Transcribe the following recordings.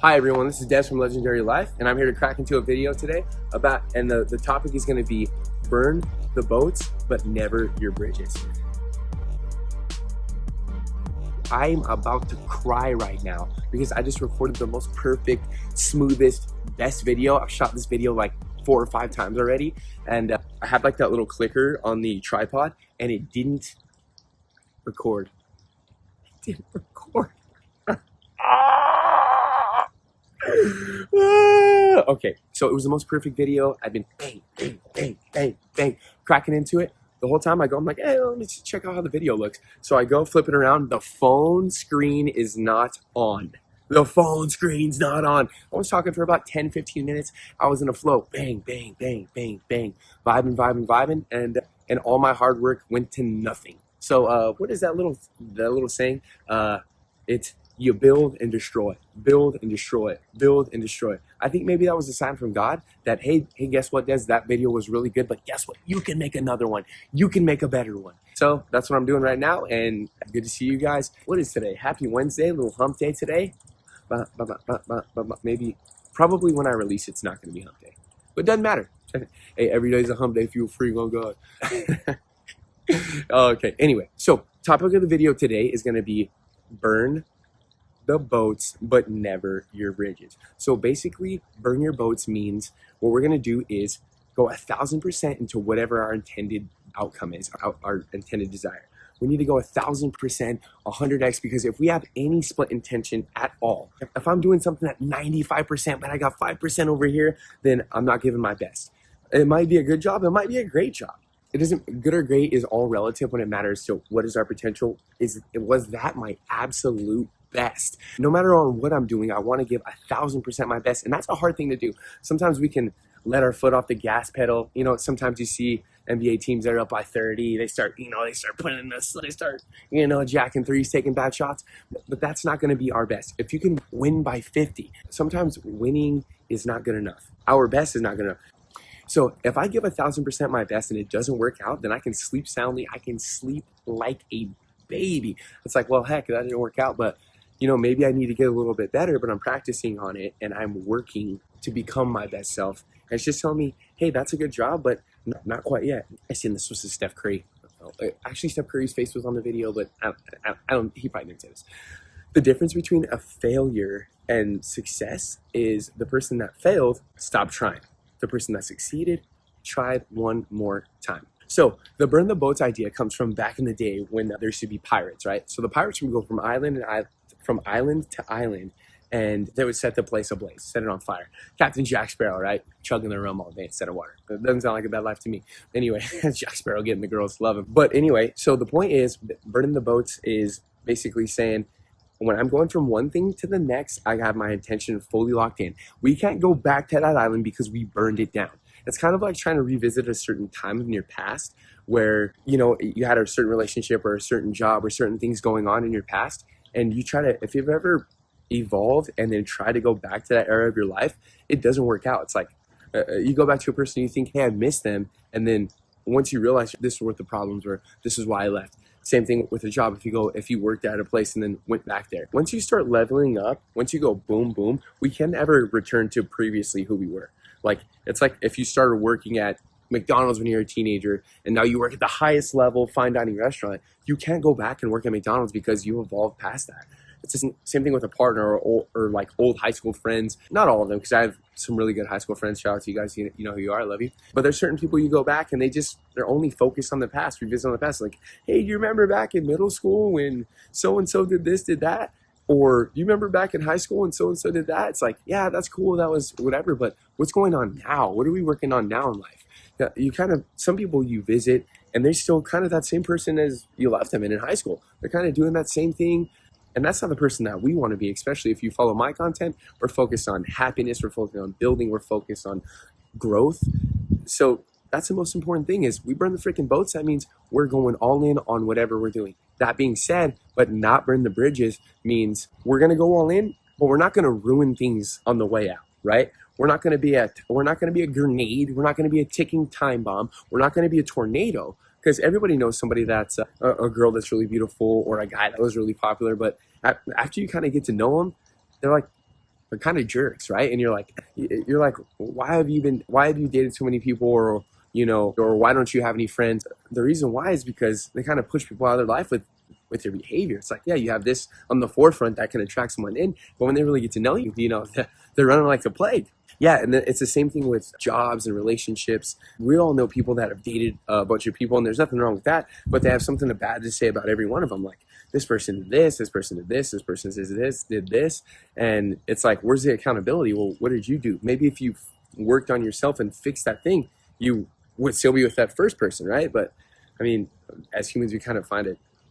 Hi everyone, this is Des from Legendary Life, and I'm here to crack into a video today and the topic is going to be burn the boats, but never your bridges. I'm about to cry right now because I just recorded the most perfect, smoothest, best video. I've shot this video like 4 or 5 times already, and I had like that little clicker on the tripod, and it didn't record. It didn't record. Okay, so it was the most perfect video. I've been bang, bang, bang, bang, bang, cracking into it. The whole time I go, I'm like, hey, let me just check out how the video looks. So I go flip it around. The phone screen is not on. The phone screen's not on. I was talking for about 10, 15 minutes. I was in a flow. Bang, bang, bang, bang, bang. Vibing, vibing, vibing. And all my hard work went to nothing. So what is that little saying? It's you build and destroy, build and destroy, build and destroy. I think maybe that was a sign from God that, hey, guess what, Des? That video was really good, but guess what? You can make another one. You can make a better one. So that's what I'm doing right now, and good to see you guys. What is today? Happy Wednesday, little hump day today. Maybe, probably when I release it's not going to be hump day, but it doesn't matter. Hey, every day is a hump day if you're free, oh God. Okay, anyway, so topic of the video today is going to be burn the boats, but never your bridges. So basically, burn your boats means what we're going to do is go 1,000% into whatever our intended outcome is, our intended desire. We need to go 1,000%, 100x, because if we have any split intention at all, if I'm doing something at 95%, but I got 5% over here, then I'm not giving my best. It might be a good job. It might be a great job. It isn't good or great is all relative when it matters to what is our potential. Was that my absolute best? No matter on what I'm doing, I want to give 1,000% my best, and that's a hard thing to do. Sometimes we can let our foot off the gas pedal. You know, sometimes you see NBA teams that are up by 30. They start putting in this. They start, jacking threes, taking bad shots. But that's not going to be our best. If you can win by 50, sometimes winning is not good enough. Our best is not good enough. So if I give 1,000% my best and it doesn't work out, then I can sleep soundly. I can sleep like a baby. It's like, well, heck, that didn't work out, but maybe I need to get a little bit better, but I'm practicing on it and I'm working to become my best self. And it's just telling me, hey, that's a good job, but not quite yet. I seen this was Steph Curry. Actually, Steph Curry's face was on the video, but he probably didn't say this. The difference between a failure and success is the person that failed stopped trying. The person that succeeded tried one more time. So the burn the boats idea comes from back in the day when there used to be pirates, right? So the pirates would go from island to island, and they would set the place ablaze, set it on fire. Captain Jack Sparrow, right? Chugging their rum all day instead of water. It doesn't sound like a bad life to me. Anyway, Jack Sparrow getting the girls to love him. But anyway, so the point is, burning the boats is basically saying, when I'm going from one thing to the next, I have my intention fully locked in. We can't go back to that island because we burned it down. It's kind of like trying to revisit a certain time in your past where, you had a certain relationship or a certain job or certain things going on in your past. And you try to, if you've ever evolved and then try to go back to that era of your life, it doesn't work out. It's like you go back to a person, you think, hey, I miss them. And then once you realize this is what the problems were, this is why I left. Same thing with a job. If you worked at a place and then went back there. Once you start leveling up, once you go boom, boom, we can never return to previously who we were. Like, it's like if you started working at McDonald's when you're a teenager and now you work at the highest level fine dining restaurant, you can't go back and work at McDonald's because you evolved past that. It's the same thing with a partner or like old high school friends. Not all of them, because I have some really good high school friends. Shout out to you guys. You know who you are. I love you. But there's certain people you go back and they're only focused on the past, revisit on the past. Like, hey, do you remember back in middle school when so-and-so did this, did that? Or you remember back in high school and so did that? It's like, yeah, that's cool. That was whatever. But what's going on now? What are we working on now in life? Some people you visit and they're still kind of that same person as you left them in high school. They're kind of doing that same thing. And that's not the person that we want to be, especially if you follow my content. We're focused on happiness. We're focused on building. We're focused on growth. So that's the most important thing is we burn the freaking boats. That means we're going all in on whatever we're doing. That being said, but not burn the bridges means we're going to go all in, but we're not going to ruin things on the way out, right? We're not going to be a grenade. We're not going to be a ticking time bomb. We're not going to be a tornado. Because everybody knows somebody that's a girl that's really beautiful or a guy that was really popular. But after you kind of get to know them, they're are kind of jerks, right? And you're like, why have you dated so many people, or or why don't you have any friends? The reason why is because they kind of push people out of their life with their behavior. It's like, yeah, you have this on the forefront that can attract someone in, but when they really get to know you, they're running like the plague. Yeah, and it's the same thing with jobs and relationships. We all know people that have dated a bunch of people, and there's nothing wrong with that, but they have something bad to say about every one of them. Like, this person did this person did this person did this, and it's like, where's the accountability? Well, what did you do? Maybe if you worked on yourself and fixed that thing, you would still be with that first person, right? But I mean, as humans, we kind of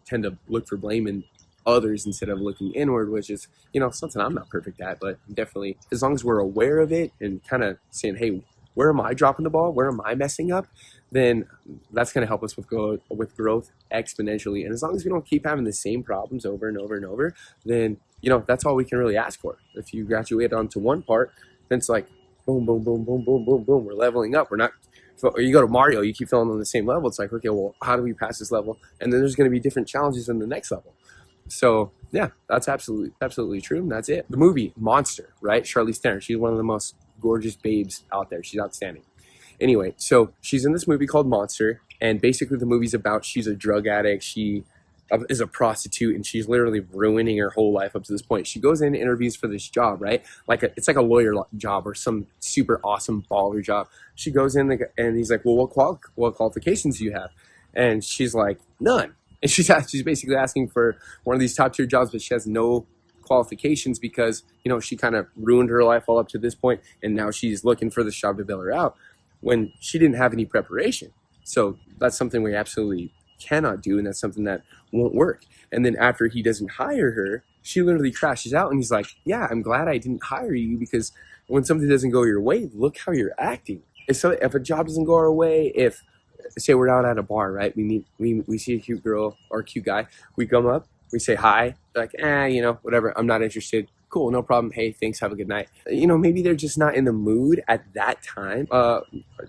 tend to look for blame in others instead of looking inward, which is, something I'm not perfect at, but definitely as long as we're aware of it and kind of saying, hey, where am I dropping the ball? Where am I messing up? Then that's going to help us with growth exponentially. And as long as we don't keep having the same problems over and over and over, then, that's all we can really ask for. If you graduate onto one part, then it's like, boom, boom, boom, boom, boom, boom, boom. We're leveling up. We're not, or you go to Mario, you keep falling on the same level. It's like, okay, well, how do we pass this level? And then there's going to be different challenges in the next level. So yeah, that's absolutely true. And that's it. The movie Monster, right? Charlize Theron. She's one of the most gorgeous babes out there. She's outstanding. Anyway, so she's in this movie called Monster, and basically the movie's about, she's a drug addict. She is a prostitute, and she's literally ruining her whole life up to this point. She goes in and interviews for this job, right? It's like a lawyer job or some super awesome baller job. She goes in and he's like, well, what qualifications do you have? And she's like, none. And she's basically asking for one of these top tier jobs, but she has no qualifications because, she kind of ruined her life all up to this point, and now she's looking for this job to bail her out when she didn't have any preparation. So that's something we absolutely cannot do, and that's something that won't work. And then after he doesn't hire her, she literally crashes out, and he's like, yeah, I'm glad I didn't hire you, because when something doesn't go your way, look how you're acting. If a job doesn't go our way, if say we're out at a bar, right? We see a cute girl or a cute guy. We come up, we say hi. They're like, whatever. I'm not interested. Cool, no problem. Hey, thanks. Have a good night. Maybe they're just not in the mood at that time. A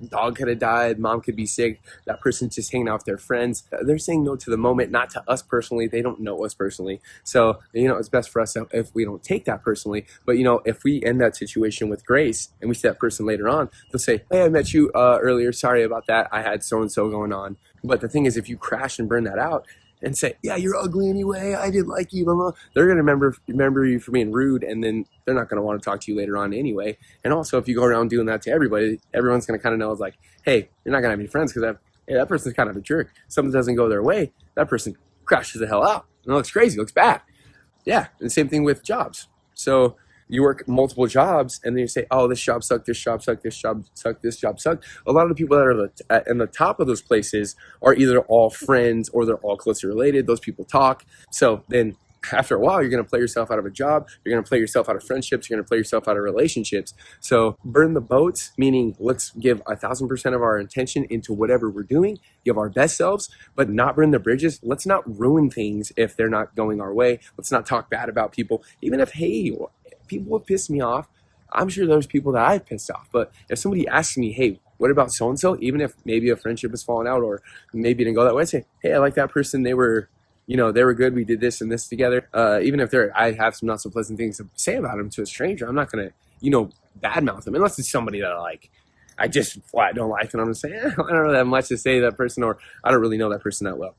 dog could have died. Mom could be sick. That person's just hanging out with their friends. They're saying no to the moment, not to us personally. They don't know us personally. So, it's best for us if we don't take that personally. But, if we end that situation with grace and we see that person later on, they'll say, hey, I met you earlier. Sorry about that. I had so-and-so going on. But the thing is, if you crash and burn that out, and say, yeah, you're ugly anyway, I didn't like you, blah, blah. They're going to remember you for being rude, and then they're not going to want to talk to you later on anyway. And also, if you go around doing that to everybody, everyone's going to kind of know, it's like, hey, you're not going to have any friends because that person's kind of a jerk. Something doesn't go their way, that person crashes the hell out. And it looks crazy, it looks bad. Yeah, and the same thing with jobs. So you work multiple jobs, and then you say, oh, this job sucked, this job sucked, this job sucked, this job sucked. A lot of the people that are in the top of those places are either all friends or they're all closely related. Those people talk. So then after a while, you're going to play yourself out of a job. You're going to play yourself out of friendships. You're going to play yourself out of relationships. So burn the boats, meaning let's give 1,000% of our attention into whatever we're doing, give our best selves, but not burn the bridges. Let's not ruin things if they're not going our way. Let's not talk bad about people. Even if, hey, people have pissed me off, I'm sure there's people that I've pissed off. But if somebody asks me, hey, what about so-and-so? Even if maybe a friendship has fallen out or maybe it didn't go that way, I say, hey, I like that person. They were good. We did this and this together. Even if I have some not so pleasant things to say about them to a stranger, I'm not going to, badmouth them unless it's somebody that I just flat don't like. And I'm going to say, I don't know that much to say to that person, or I don't really know that person that well.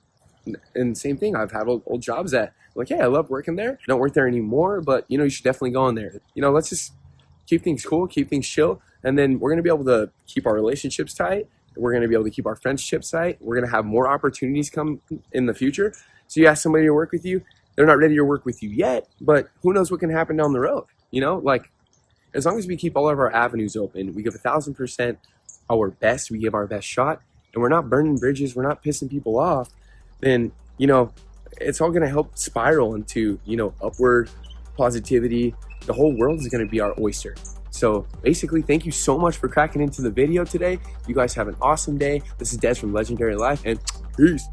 And same thing, I've had old jobs that like, hey, I love working there. I don't work there anymore, but you should definitely go in there. Let's just keep things cool, keep things chill. And then we're going to be able to keep our relationships tight. We're going to be able to keep our friendships tight. We're going to have more opportunities come in the future. So you ask somebody to work with you, they're not ready to work with you yet, but who knows what can happen down the road? As long as we keep all of our avenues open, we give 1,000% our best, we give our best shot, and we're not burning bridges, we're not pissing people off, then, it's all going to help spiral into, upward positivity. The whole world is going to be our oyster. So basically, thank you so much for cracking into the video today. You guys have an awesome day. This is Des from Legendary Life, and peace.